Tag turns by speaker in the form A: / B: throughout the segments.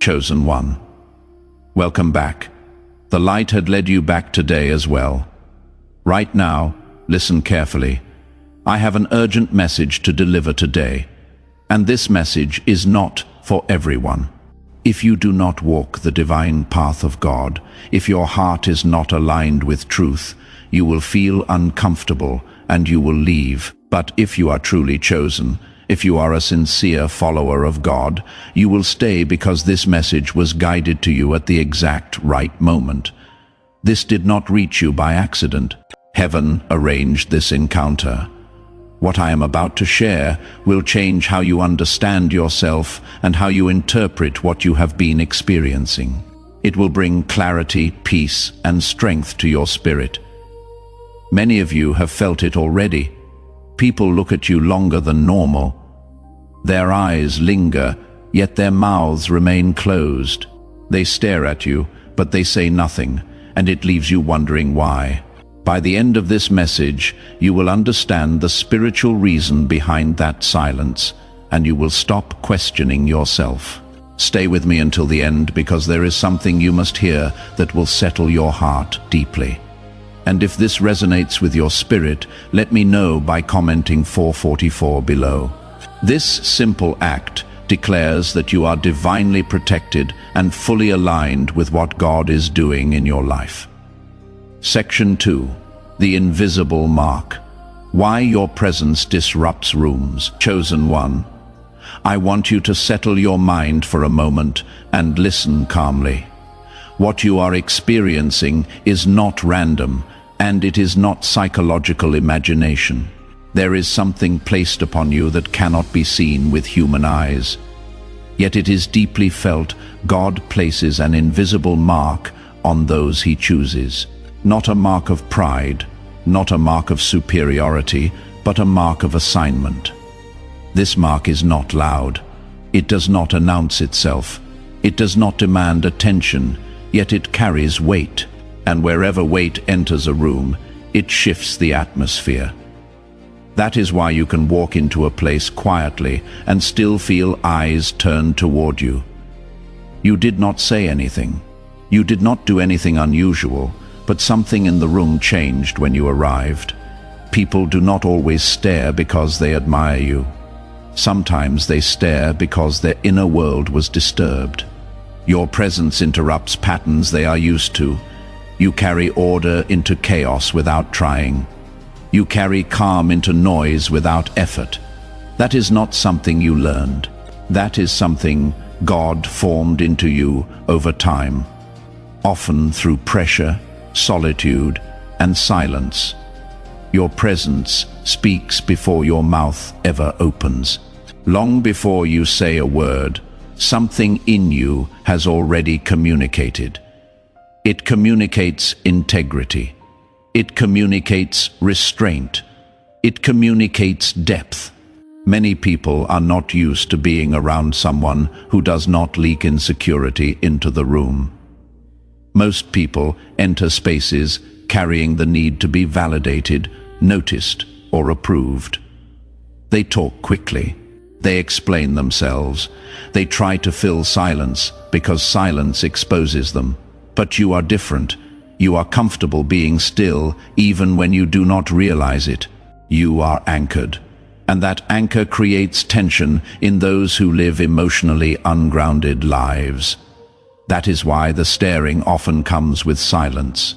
A: Chosen one. Welcome back. The light had led you back today as well. Right now, listen carefully. I have an urgent message to deliver today, and this message is not for everyone. If you do not walk the divine path of God, if your heart is not aligned with truth, you will feel uncomfortable and you will leave. But if you are truly chosen, if you are a sincere follower of God, you will stay because this message was guided to you at the exact right moment. This did not reach you by accident. Heaven arranged this encounter. What I am about to share will change how you understand yourself and how you interpret what you have been experiencing. It will bring clarity, peace, and strength to your spirit. Many of you have felt it already. People look at you longer than normal. Their eyes linger, yet their mouths remain closed. They stare at you, but they say nothing, and it leaves you wondering why. By the end of this message, you will understand the spiritual reason behind that silence, and you will stop questioning yourself. Stay with me until the end, because there is something you must hear that will settle your heart deeply. And if this resonates with your spirit, let me know by commenting 444 below. This simple act declares that you are divinely protected and fully aligned with what God is doing in your life. Section 2. The invisible mark. Why your presence disrupts rooms. Chosen one. I want you to settle your mind for a moment and listen calmly. What you are experiencing is not random, and it is not psychological imagination. There is something placed upon you that cannot be seen with human eyes. Yet it is deeply felt. God places an invisible mark on those he chooses. Not a mark of pride, not a mark of superiority, but a mark of assignment. This mark is not loud. It does not announce itself. It does not demand attention, yet it carries weight. And wherever weight enters a room, it shifts the atmosphere. That is why you can walk into a place quietly and still feel eyes turned toward you. You did not say anything. You did not do anything unusual, but something in the room changed when you arrived. People do not always stare because they admire you. Sometimes they stare because their inner world was disturbed. Your presence interrupts patterns they are used to. You carry order into chaos without trying. You carry calm into noise without effort. That is not something you learned. That is something God formed into you over time, often through pressure, solitude, and silence. Your presence speaks before your mouth ever opens. Long before you say a word, something in you has already communicated. It communicates integrity. It communicates restraint. It communicates depth. Many people are not used to being around someone who does not leak insecurity into the room. Most people enter spaces carrying the need to be validated, noticed, or approved. They talk quickly. They explain themselves. They try to fill silence because silence exposes them. But you are different. You are comfortable being still even when you do not realize it. You are anchored. And that anchor creates tension in those who live emotionally ungrounded lives. That is why the staring often comes with silence.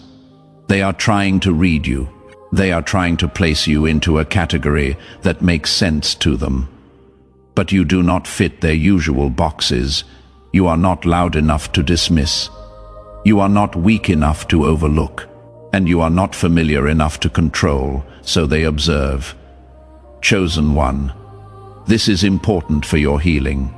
A: They are trying to read you. They are trying to place you into a category that makes sense to them. But you do not fit their usual boxes. You are not loud enough to dismiss. You are not weak enough to overlook, and you are not familiar enough to control, so they observe. Chosen one, this is important for your healing.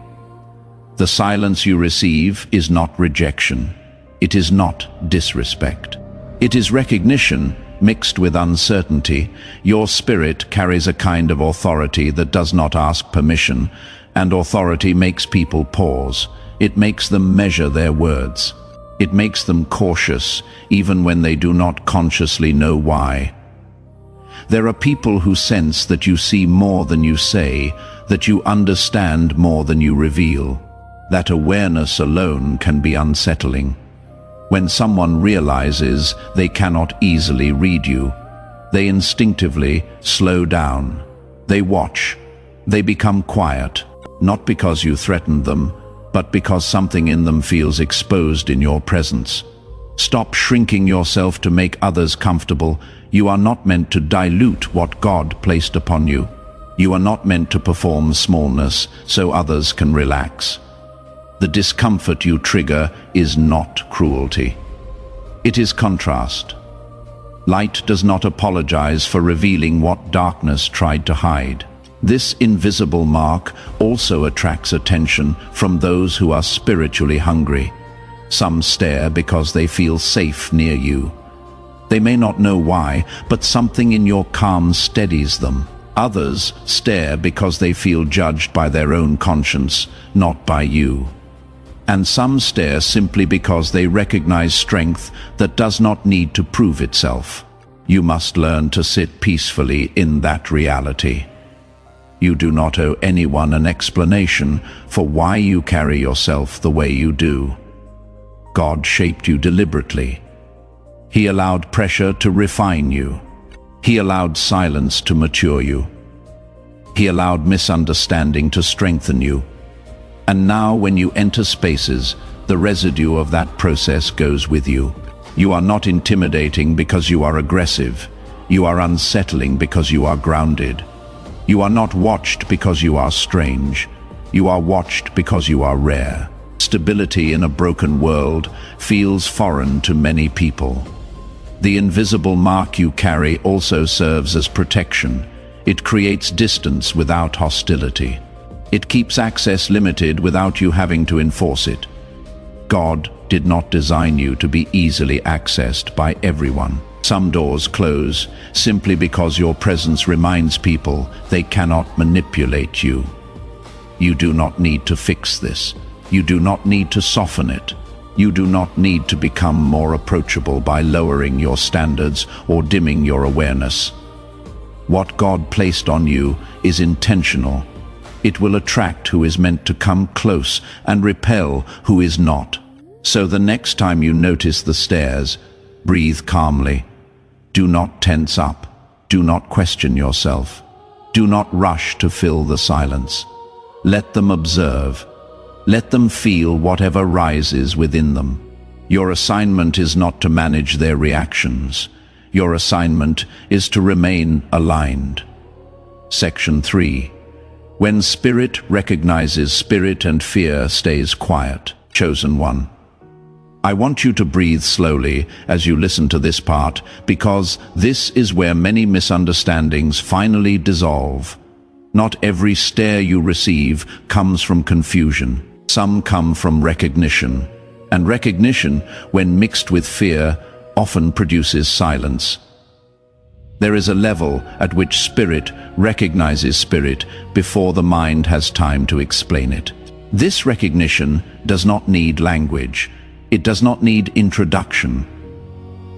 A: The silence you receive is not rejection. It is not disrespect. It is recognition mixed with uncertainty. Your spirit carries a kind of authority that does not ask permission, and authority makes people pause. It makes them measure their words. It makes them cautious, even when they do not consciously know why. There are people who sense that you see more than you say, that you understand more than you reveal. That awareness alone can be unsettling. When someone realizes they cannot easily read you, they instinctively slow down. They watch. They become quiet, not because you threatened them, but because something in them feels exposed in your presence. Stop shrinking yourself to make others comfortable. You are not meant to dilute what God placed upon you. You are not meant to perform smallness so others can relax. The discomfort you trigger is not cruelty. It is contrast. Light does not apologize for revealing what darkness tried to hide. This invisible mark also attracts attention from those who are spiritually hungry. Some stare because they feel safe near you. They may not know why, but something in your calm steadies them. Others stare because they feel judged by their own conscience, not by you. And some stare simply because they recognize strength that does not need to prove itself. You must learn to sit peacefully in that reality. You do not owe anyone an explanation for why you carry yourself the way you do. God shaped you deliberately. He allowed pressure to refine you. He allowed silence to mature you. He allowed misunderstanding to strengthen you. And now when you enter spaces, the residue of that process goes with you. You are not intimidating because you are aggressive. You are unsettling because you are grounded. You are not watched because you are strange. You are watched because you are rare. Stability in a broken world feels foreign to many people. The invisible mark you carry also serves as protection. It creates distance without hostility. It keeps access limited without you having to enforce it. God did not design you to be easily accessed by everyone. Some doors close simply because your presence reminds people they cannot manipulate you. You do not need to fix this. You do not need to soften it. You do not need to become more approachable by lowering your standards or dimming your awareness. What God placed on you is intentional. It will attract who is meant to come close and repel who is not. So the next time you notice the stares, breathe calmly. Do not tense up. Do not question yourself. Do not rush to fill the silence. Let them observe. Let them feel whatever rises within them. Your assignment is not to manage their reactions. Your assignment is to remain aligned. Section 3. When spirit recognizes spirit and fear stays quiet. Chosen one. I want you to breathe slowly as you listen to this part, because this is where many misunderstandings finally dissolve. Not every stare you receive comes from confusion. Some come from recognition. And recognition, when mixed with fear, often produces silence. There is a level at which spirit recognizes spirit before the mind has time to explain it. This recognition does not need language. It does not need introduction.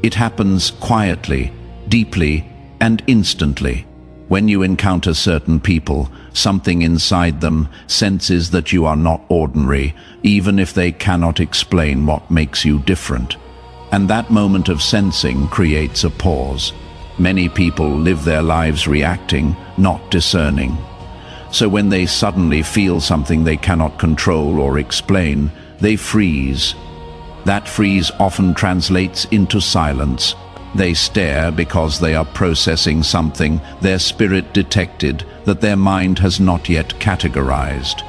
A: It happens quietly, deeply, and instantly. When you encounter certain people, something inside them senses that you are not ordinary, even if they cannot explain what makes you different. And that moment of sensing creates a pause. Many people live their lives reacting, not discerning. So when they suddenly feel something they cannot control or explain, they freeze. That freeze often translates into silence. They stare because they are processing something their spirit detected that their mind has not yet categorized.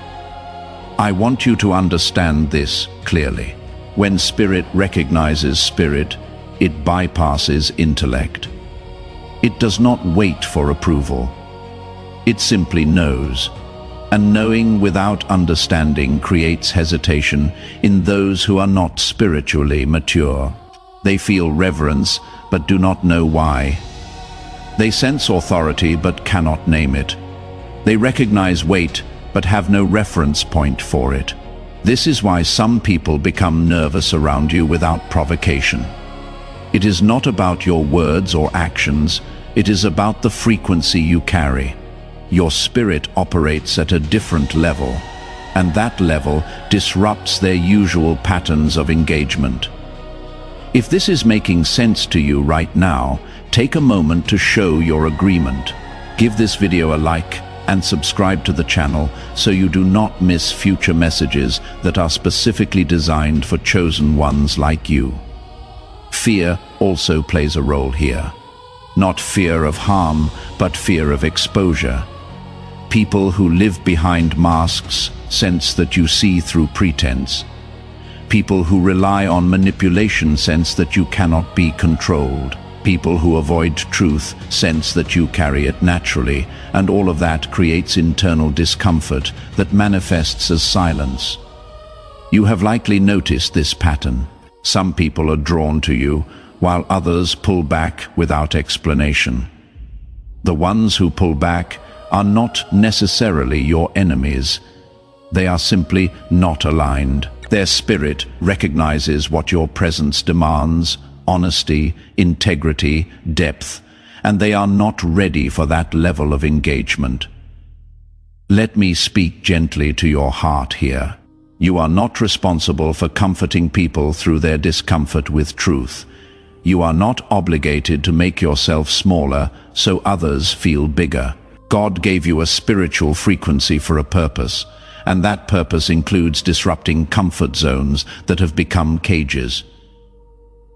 A: I want you to understand this clearly. When spirit recognizes spirit, it bypasses intellect. It does not wait for approval. It simply knows. And knowing without understanding creates hesitation in those who are not spiritually mature. They feel reverence but do not know why. They sense authority but cannot name it. They recognize weight but have no reference point for it. This is why some people become nervous around you without provocation. It is not about your words or actions, it is about the frequency you carry. Your spirit operates at a different level. and that level disrupts their usual patterns of engagement. If this is making sense to you right now, take a moment to show your agreement. Give this video a like and subscribe to the channel so you do not miss future messages that are specifically designed for chosen ones like you. Fear also plays a role here. Not fear of harm, but fear of exposure. People who live behind masks sense that you see through pretense. People who rely on manipulation sense that you cannot be controlled. People who avoid truth sense that you carry it naturally, and all of that creates internal discomfort that manifests as silence. You have likely noticed this pattern. Some people are drawn to you, while others pull back without explanation. The ones who pull back are not necessarily your enemies. They are simply not aligned. Their spirit recognizes what your presence demands: honesty, integrity, depth, and they are not ready for that level of engagement. Let me speak gently to your heart here. You are not responsible for comforting people through their discomfort with truth. You are not obligated to make yourself smaller so others feel bigger. God gave you a spiritual frequency for a purpose, and that purpose includes disrupting comfort zones that have become cages.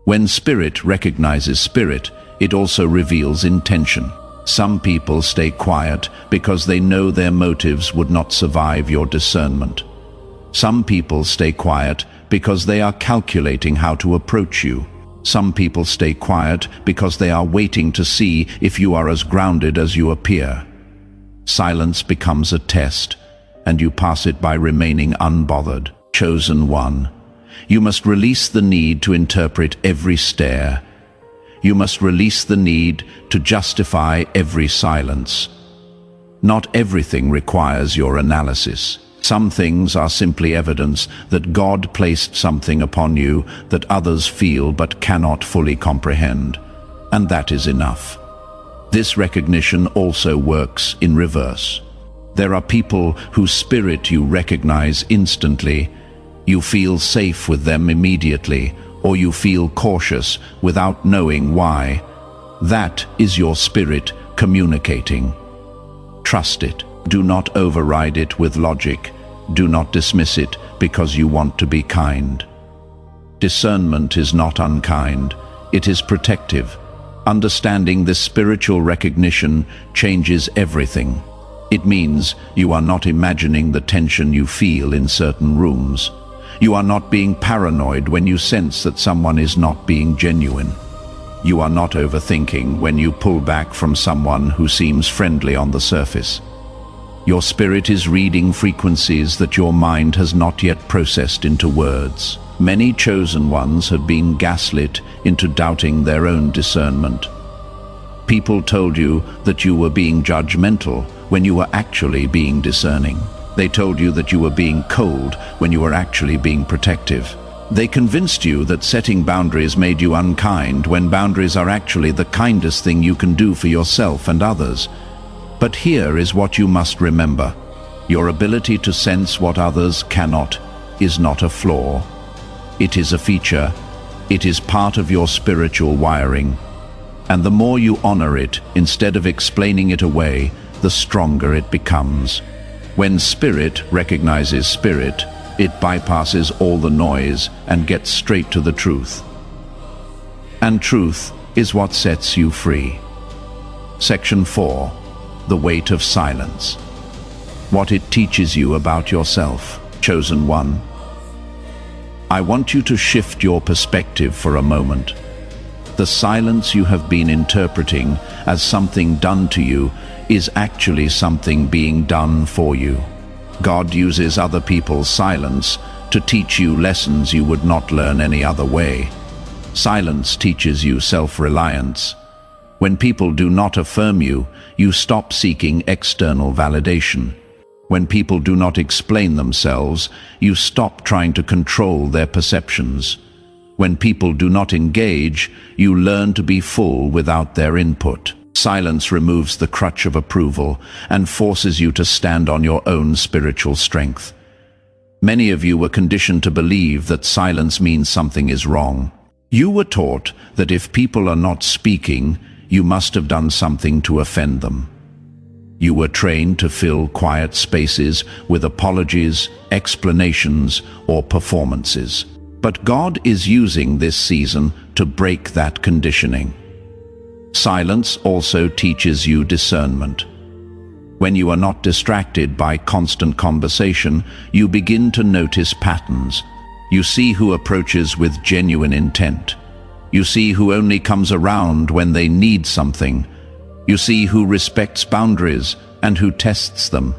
A: When spirit recognizes spirit, it also reveals intention. Some people stay quiet because they know their motives would not survive your discernment. Some people stay quiet because they are calculating how to approach you. Some people stay quiet because they are waiting to see if you are as grounded as you appear. Silence becomes a test, and you pass it by remaining unbothered. Chosen one, you must release the need to interpret every stare. You must release the need to justify every silence. Not everything requires your analysis. Some things are simply evidence that God placed something upon you that others feel but cannot fully comprehend, and that is enough. This recognition also works in reverse. There are people whose spirit you recognize instantly. You feel safe with them immediately, or you feel cautious without knowing why. That is your spirit communicating. Trust it. Do not override it with logic. Do not dismiss it because you want to be kind. Discernment is not unkind. It is protective. Understanding this spiritual recognition changes everything. It means you are not imagining the tension you feel in certain rooms. You are not being paranoid when you sense that someone is not being genuine. You are not overthinking when you pull back from someone who seems friendly on the surface. Your spirit is reading frequencies that your mind has not yet processed into words. Many chosen ones have been gaslit into doubting their own discernment. People told you that you were being judgmental when you were actually being discerning. They told you that you were being cold when you were actually being protective. They convinced you that setting boundaries made you unkind when boundaries are actually the kindest thing you can do for yourself and others. But here is what you must remember. Your ability to sense what others cannot is not a flaw. It is a feature. It is part of your spiritual wiring. And the more you honor it, instead of explaining it away, the stronger it becomes. When spirit recognizes spirit, it bypasses all the noise and gets straight to the truth. And truth is what sets you free. Section 4. The weight of silence. What it teaches you about yourself. Chosen one. I want you to shift your perspective for a moment. The silence you have been interpreting as something done to you is actually something being done for you. God uses other people's silence to teach you lessons you would not learn any other way. Silence teaches you self-reliance. When people do not affirm you, you stop seeking external validation. When people do not explain themselves, you stop trying to control their perceptions. When people do not engage, you learn to be full without their input. Silence removes the crutch of approval and forces you to stand on your own spiritual strength. Many of you were conditioned to believe that silence means something is wrong. You were taught that if people are not speaking, you must have done something to offend them. You were trained to fill quiet spaces with apologies, explanations, or performances. But God is using this season to break that conditioning. Silence also teaches you discernment. When you are not distracted by constant conversation, you begin to notice patterns. You see who approaches with genuine intent. You see who only comes around when they need something. You see who respects boundaries and who tests them.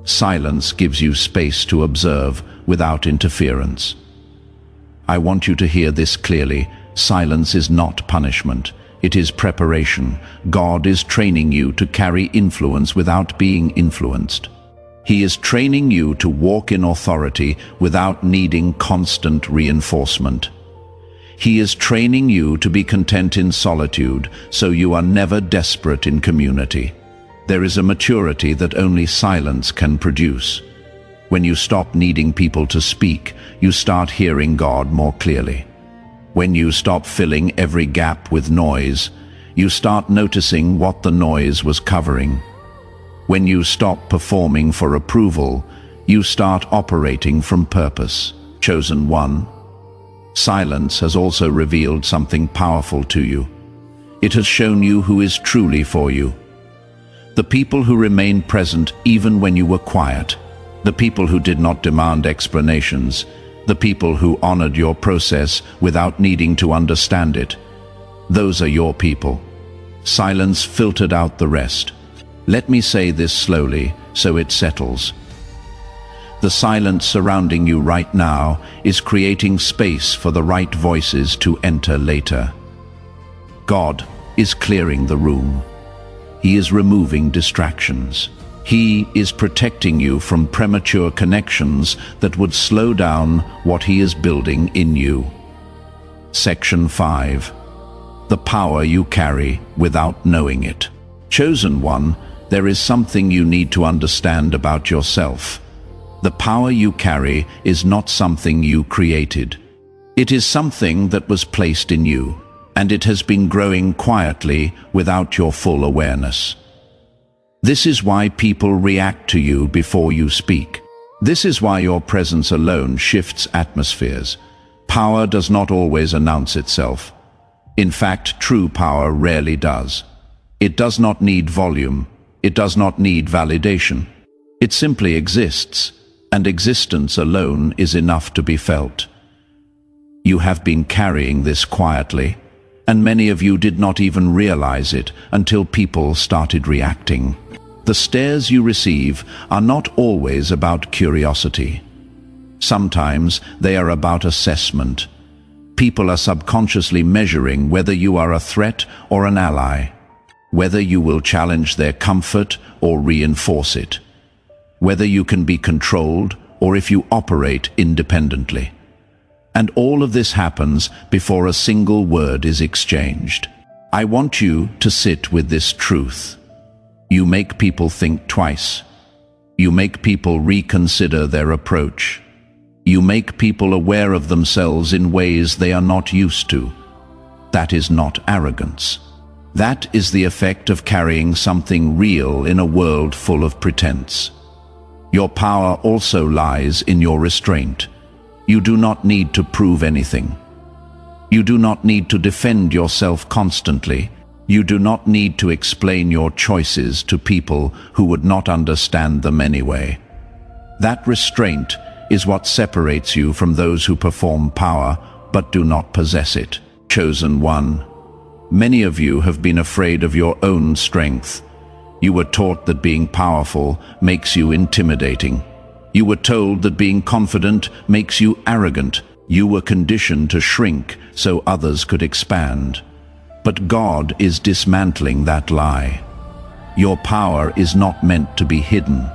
A: Silence gives you space to observe without interference. I want you to hear this clearly. Silence is not punishment. It is preparation. God is training you to carry influence without being influenced. He is training you to walk in authority without needing constant reinforcement. He is training you to be content in solitude, so you are never desperate in community. There is a maturity that only silence can produce. When you stop needing people to speak, you start hearing God more clearly. When you stop filling every gap with noise, you start noticing what the noise was covering. When you stop performing for approval, you start operating from purpose. Chosen one. Silence has also revealed something powerful to you. It has shown you who is truly for you. The people who remained present even when you were quiet. The people who did not demand explanations. The people who honored your process without needing to understand it. Those are your people. Silence filtered out the rest. Let me say this slowly so it settles. The silence surrounding you right now is creating space for the right voices to enter later. God is clearing the room. He is removing distractions. He is protecting you from premature connections that would slow down what He is building in you. Section 5. The power you carry without knowing it. Chosen one, there is something you need to understand about yourself. The power you carry is not something you created. It is something that was placed in you, and it has been growing quietly without your full awareness. This is why people react to you before you speak. This is why your presence alone shifts atmospheres. Power does not always announce itself. In fact, true power rarely does. It does not need volume. It does not need validation. It simply exists, and existence alone is enough to be felt. You have been carrying this quietly, and many of you did not even realize it until people started reacting. The stares you receive are not always about curiosity. Sometimes they are about assessment. People are subconsciously measuring whether you are a threat or an ally, whether you will challenge their comfort or reinforce it, whether you can be controlled or if you operate independently. And all of this happens before a single word is exchanged. I want you to sit with this truth. You make people think twice. You make people reconsider their approach. You make people aware of themselves in ways they are not used to. That is not arrogance. That is the effect of carrying something real in a world full of pretense. Your power also lies in your restraint. You do not need to prove anything. You do not need to defend yourself constantly. You do not need to explain your choices to people who would not understand them anyway. That restraint is what separates you from those who perform power but do not possess it. Chosen one. Many of you have been afraid of your own strength. You were taught that being powerful makes you intimidating. You were told that being confident makes you arrogant. You were conditioned to shrink so others could expand. But God is dismantling that lie. Your power is not meant to be hidden.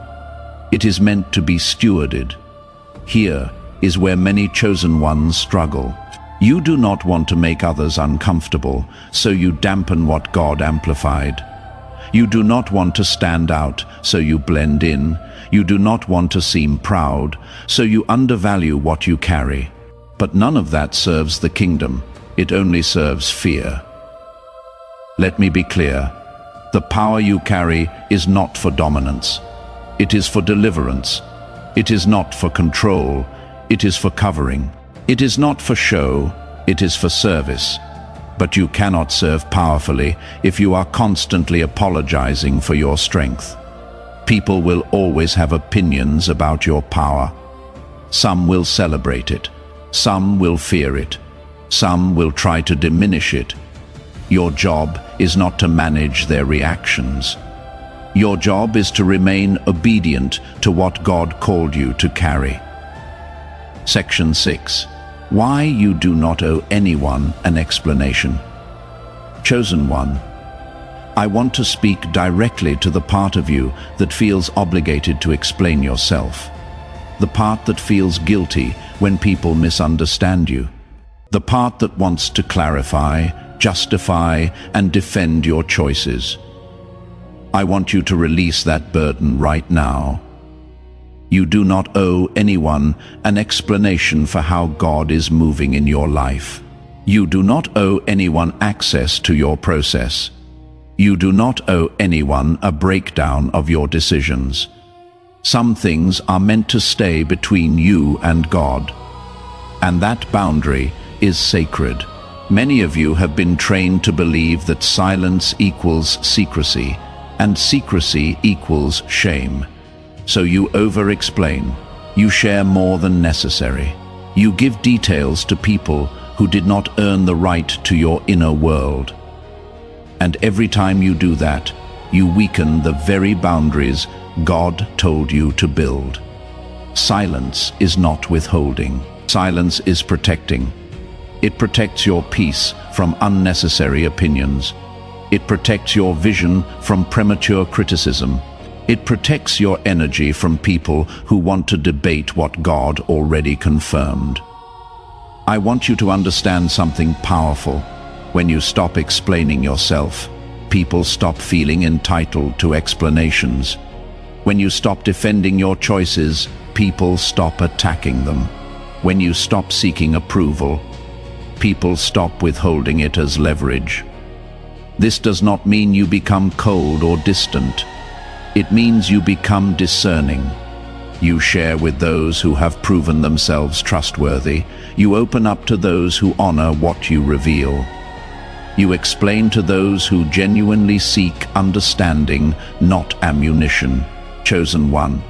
A: It is meant to be stewarded. Here is where many chosen ones struggle. You do not want to make others uncomfortable, so you dampen what God amplified. You do not want to stand out, so you blend in. You do not want to seem proud, so you undervalue what you carry. But none of that serves the kingdom. It only serves fear. Let me be clear. The power you carry is not for dominance. It is for deliverance. It is not for control. It is for covering. It is not for show. It is for service. But you cannot serve powerfully if you are constantly apologizing for your strength. People will always have opinions about your power. Some will celebrate it. Some will fear it. Some will try to diminish it. Your job is not to manage their reactions. Your job is to remain obedient to what God called you to carry. Section 6. Why you do not owe anyone an explanation. Chosen one. I want to speak directly to the part of you that feels obligated to explain yourself. The part that feels guilty when people misunderstand you. The part that wants to clarify, justify, and defend your choices. I want you to release that burden right now. You do not owe anyone an explanation for how God is moving in your life. You do not owe anyone access to your process. You do not owe anyone a breakdown of your decisions. Some things are meant to stay between you and God. And that boundary is sacred. Many of you have been trained to believe that silence equals secrecy, and secrecy equals shame. So you over-explain. You share more than necessary. You give details to people who did not earn the right to your inner world. And every time you do that, you weaken the very boundaries God told you to build. Silence is not withholding. Silence is protecting. It protects your peace from unnecessary opinions. It protects your vision from premature criticism. It protects your energy from people who want to debate what God already confirmed. I want you to understand something powerful. When you stop explaining yourself, people stop feeling entitled to explanations. When you stop defending your choices, people stop attacking them. When you stop seeking approval, people stop withholding it as leverage. This does not mean you become cold or distant. It means you become discerning. You share with those who have proven themselves trustworthy. You open up to those who honor what you reveal. You explain to those who genuinely seek understanding, not ammunition. Chosen one.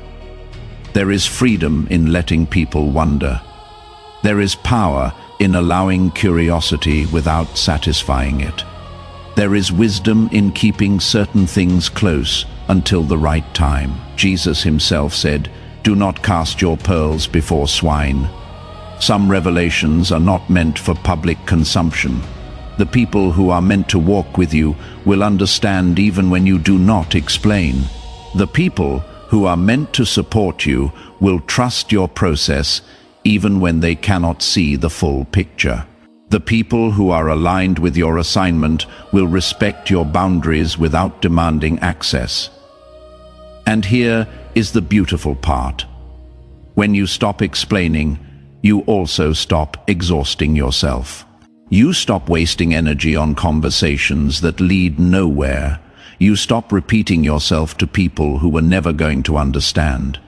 A: There is freedom in letting people wonder. There is power in allowing curiosity without satisfying it. There is wisdom in keeping certain things close until the right time. Jesus himself said, "Do not cast your pearls before swine." Some revelations are not meant for public consumption. The people who are meant to walk with you will understand even when you do not explain. The people who are meant to support you will trust your process even when they cannot see the full picture. The people who are aligned with your assignment will respect your boundaries without demanding access. And here is the beautiful part. When you stop explaining, you also stop exhausting yourself. You stop wasting energy on conversations that lead nowhere. You stop repeating yourself to people who were never going to understand.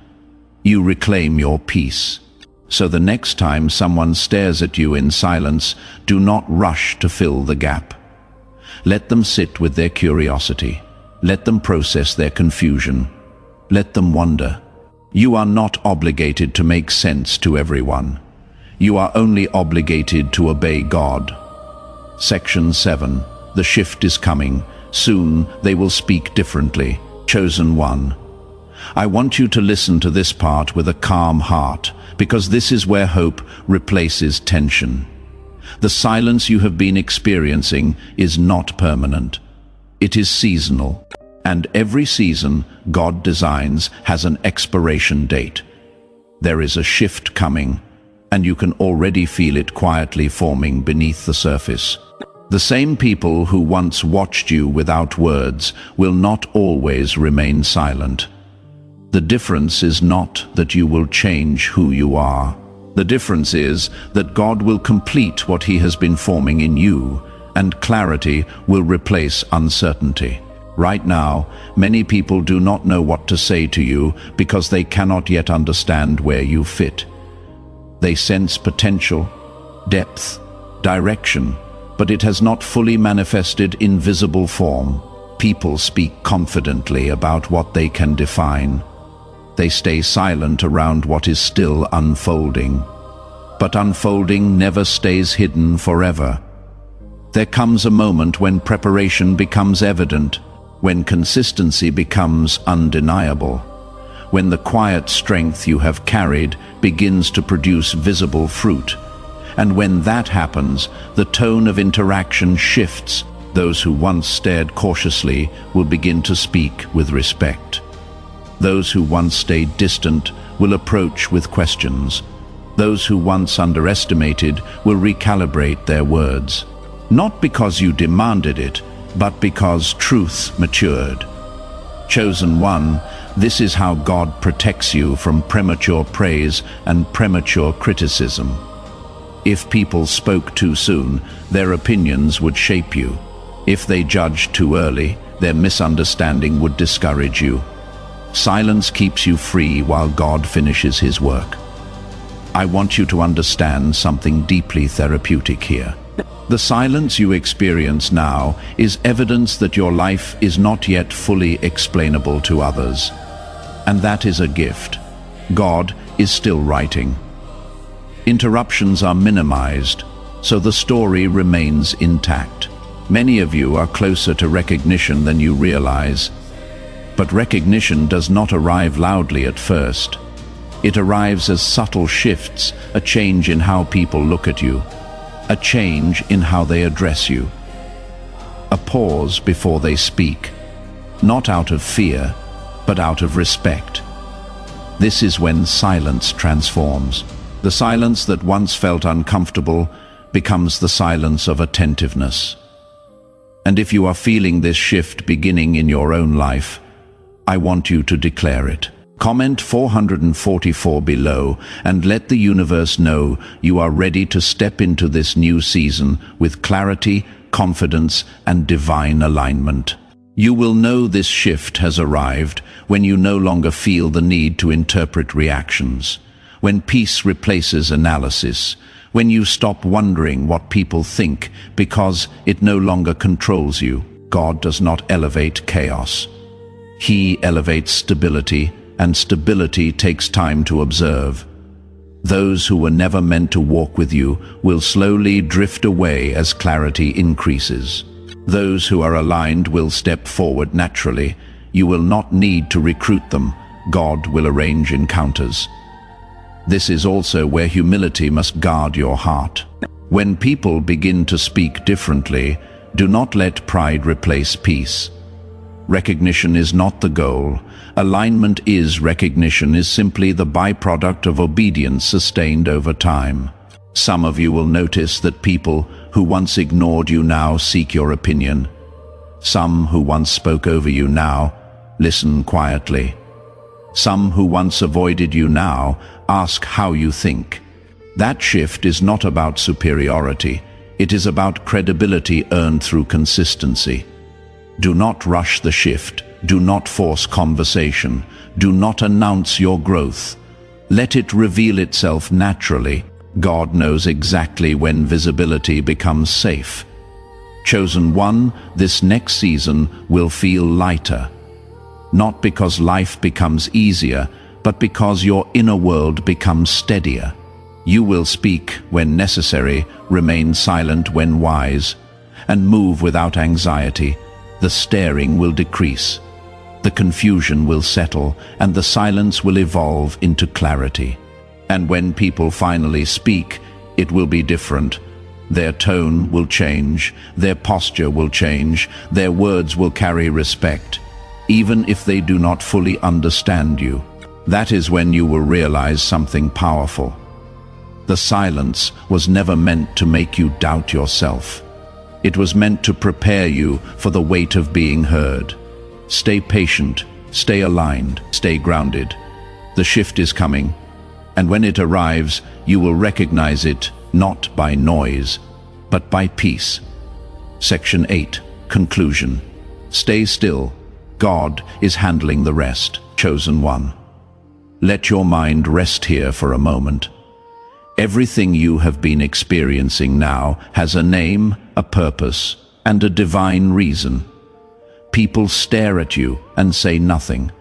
A: You reclaim your peace. So the next time someone stares at you in silence, do not rush to fill the gap. Let them sit with their curiosity. Let them process their confusion. Let them wonder. You are not obligated to make sense to everyone. You are only obligated to obey God. Section 7. The shift is coming. Soon they will speak differently. Chosen one. I want you to listen to this part with a calm heart, because this is where hope replaces tension. The silence you have been experiencing is not permanent. It is seasonal. And every season God designs has an expiration date. There is a shift coming, and you can already feel it quietly forming beneath the surface. The same people who once watched you without words will not always remain silent. The difference is not that you will change who you are. The difference is that God will complete what He has been forming in you, and clarity will replace uncertainty. Right now, many people do not know what to say to you because they cannot yet understand where you fit. They sense potential, depth, direction, but it has not fully manifested in visible form. People speak confidently about what they can define. They stay silent around what is still unfolding. But unfolding never stays hidden forever. There comes a moment when preparation becomes evident, when consistency becomes undeniable, when the quiet strength you have carried begins to produce visible fruit. And when that happens, the tone of interaction shifts. Those who once stared cautiously will begin to speak with respect. Those who once stayed distant will approach with questions. Those who once underestimated will recalibrate their words. Not because you demanded it, but because truth matured. Chosen one, this is how God protects you from premature praise and premature criticism. If people spoke too soon, their opinions would shape you. If they judged too early, their misunderstanding would discourage you. Silence keeps you free while God finishes His work. I want you to understand something deeply therapeutic here. The silence you experience now is evidence that your life is not yet fully explainable to others. And that is a gift. God is still writing. Interruptions are minimized, so the story remains intact. Many of you are closer to recognition than you realize. But recognition does not arrive loudly at first. It arrives as subtle shifts, a change in how people look at you, a change in how they address you, a pause before they speak, not out of fear, but out of respect. This is when silence transforms. The silence that once felt uncomfortable becomes the silence of attentiveness. And if you are feeling this shift beginning in your own life, I want you to declare it. Comment 444 below and let the universe know you are ready to step into this new season with clarity, confidence, and divine alignment. You will know this shift has arrived when you no longer feel the need to interpret reactions, when peace replaces analysis, when you stop wondering what people think because it no longer controls you. God does not elevate chaos. He elevates stability, and stability takes time to observe. Those who were never meant to walk with you will slowly drift away as clarity increases. Those who are aligned will step forward naturally. You will not need to recruit them. God will arrange encounters. This is also where humility must guard your heart. When people begin to speak differently, do not let pride replace peace. Recognition is not the goal. Alignment is. Recognition is simply the byproduct of obedience sustained over time. Some of you will notice that people who once ignored you now seek your opinion. Some who once spoke over you now listen quietly. Some who once avoided you now ask how you think. That shift is not about superiority. It is about credibility earned through consistency. Do not rush the shift. Do not force conversation. Do not announce your growth. Let it reveal itself naturally. God knows exactly when visibility becomes safe. Chosen one, this next season will feel lighter. Not because life becomes easier, but because your inner world becomes steadier. You will speak when necessary, remain silent when wise, and move without anxiety. The staring will decrease. The confusion will settle, and the silence will evolve into clarity. And when people finally speak, it will be different. Their tone will change, their posture will change, their words will carry respect, even if they do not fully understand you. That is when you will realize something powerful. The silence was never meant to make you doubt yourself. It was meant to prepare you for the weight of being heard. Stay patient, stay aligned, stay grounded. The shift is coming, and when it arrives, you will recognize it not by noise, but by peace. Section 8. Conclusion. Stay still. God is handling the rest. Chosen one. Let your mind rest here for a moment. Everything you have been experiencing now has a name, a purpose, and a divine reason. People stare at you and say nothing,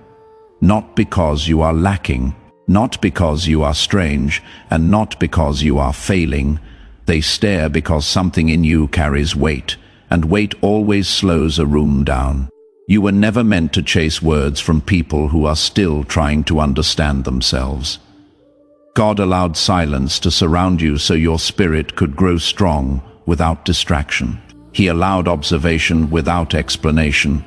A: not because you are lacking, not because you are strange, and not because you are failing. They stare because something in you carries weight, and weight always slows a room down. You were never meant to chase words from people who are still trying to understand themselves. God allowed silence to surround you so your spirit could grow strong without distraction. He allowed observation without explanation,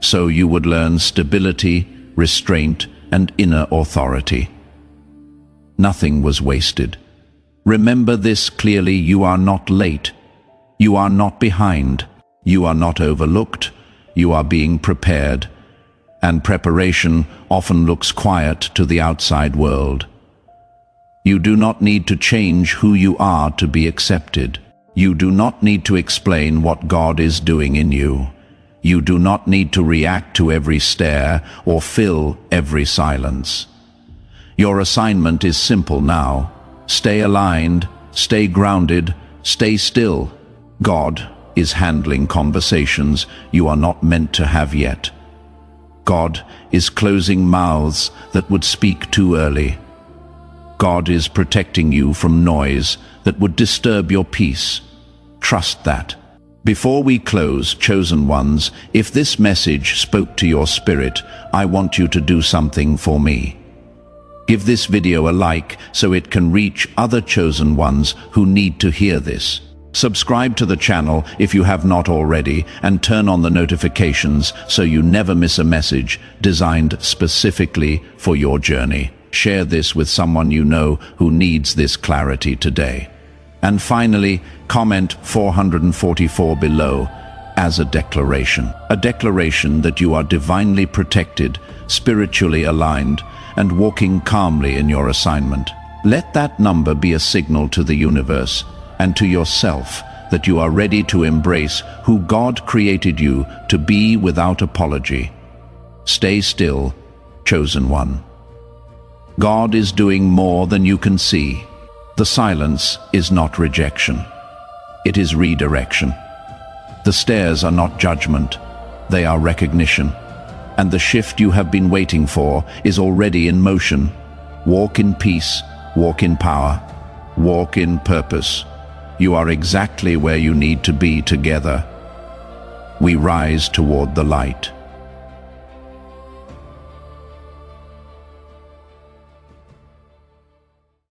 A: so you would learn stability, restraint, and inner authority. Nothing was wasted. Remember this clearly: you are not late. You are not behind. You are not overlooked. You are being prepared. And preparation often looks quiet to the outside world. You do not need to change who you are to be accepted. You do not need to explain what God is doing in you. You do not need to react to every stare or fill every silence. Your assignment is simple now. Stay aligned, stay grounded, stay still. God is handling conversations you are not meant to have yet. God is closing mouths that would speak too early. God is protecting you from noise that would disturb your peace. Trust that. Before we close, chosen ones, if this message spoke to your spirit, I want you to do something for me. Give this video a like so it can reach other chosen ones who need to hear this. Subscribe to the channel if you have not already, and turn on the notifications so you never miss a message designed specifically for your journey. Share this with someone you know who needs this clarity today. And finally, comment 444 below as a declaration that you are divinely protected, spiritually aligned, and walking calmly in your assignment. Let that number be a signal to the universe and to yourself that you are ready to embrace who God created you to be without apology. Stay still, chosen one. God is doing more than you can see. The silence is not rejection. It is redirection. The stares are not judgment. They are recognition. And the shift you have been waiting for is already in motion. Walk in peace, walk in power, walk in purpose. You are exactly where you need to be together. We rise toward the light.